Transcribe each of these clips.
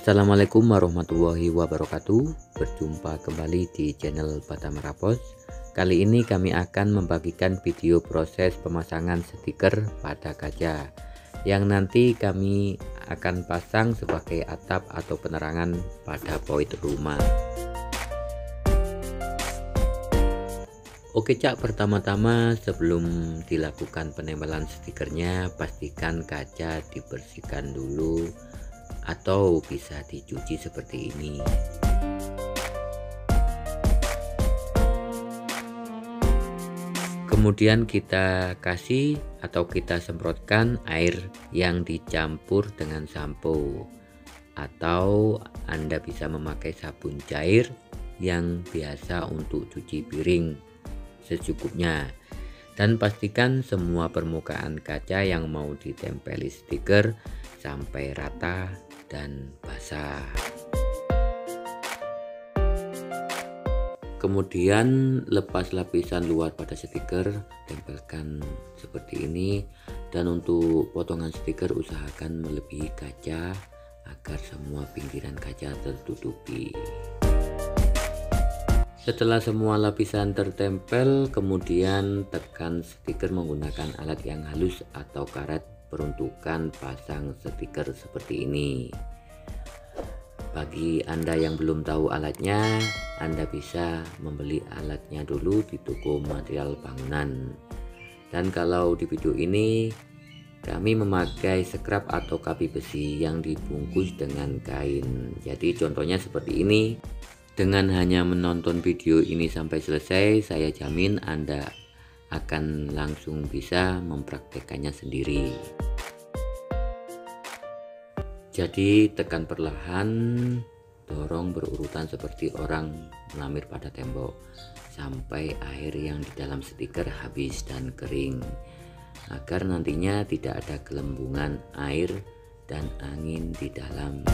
Assalamualaikum warahmatullahi wabarakatuh. Berjumpa kembali di channel Batam Rapos. Kali ini kami akan membagikan video proses pemasangan stiker pada kaca yang nanti kami akan pasang sebagai atap atau penerangan pada poin rumah. Oke Cak, pertama-tama sebelum dilakukan penempelan stikernya, pastikan kaca dibersihkan dulu atau bisa dicuci seperti ini. Kemudian kita kasih atau kita semprotkan air yang dicampur dengan sampo, atau Anda bisa memakai sabun cair yang biasa untuk cuci piring secukupnya. Dan pastikan semua permukaan kaca yang mau ditempeli stiker sampai rata dan basah. Kemudian lepas lapisan luar pada stiker, tempelkan seperti ini. Dan untuk potongan stiker usahakan melebihi kaca agar semua pinggiran kaca tertutupi. Setelah semua lapisan tertempel, kemudian tekan stiker menggunakan alat yang halus atau karet peruntukan pasang stiker seperti ini. Bagi Anda yang belum tahu alatnya, Anda bisa membeli alatnya dulu di toko material bangunan. Dan kalau di video ini kami memakai scrap atau kapi besi yang dibungkus dengan kain. Jadi contohnya seperti ini. Dengan hanya menonton video ini sampai selesai, saya jamin Anda akan langsung bisa mempraktekannya sendiri. Jadi tekan perlahan, dorong berurutan seperti orang melamir pada tembok sampai air yang di dalam stiker habis dan kering, agar nantinya tidak ada gelembungan air dan angin di dalam.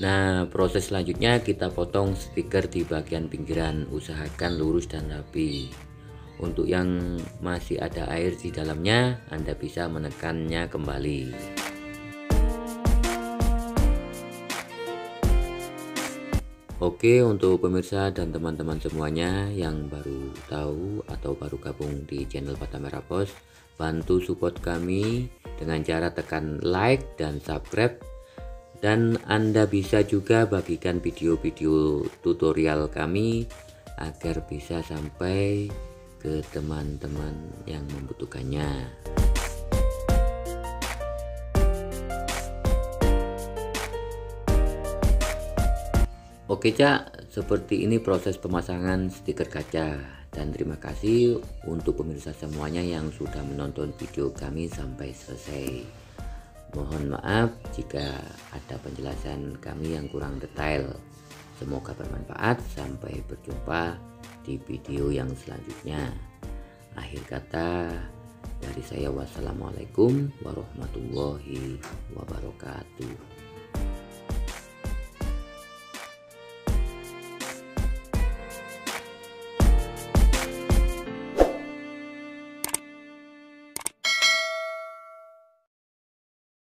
Nah, proses selanjutnya kita potong stiker di bagian pinggiran, usahakan lurus dan rapi. Untuk yang masih ada air di dalamnya, Anda bisa menekannya kembali. Oke, untuk pemirsa dan teman-teman semuanya yang baru tahu atau baru gabung di channel Batam Rapos, bantu support kami dengan cara tekan like dan subscribe. Dan Anda bisa juga bagikan video-video tutorial kami agar bisa sampai ke teman-teman yang membutuhkannya. Oke Cak, seperti ini proses pemasangan stiker kaca. Dan terima kasih untuk pemirsa semuanya yang sudah menonton video kami sampai selesai. Mohon maaf jika ada penjelasan kami yang kurang detail. Semoga bermanfaat. Sampai berjumpa di video yang selanjutnya. Akhir kata dari saya, wassalamualaikum warahmatullahi wabarakatuh.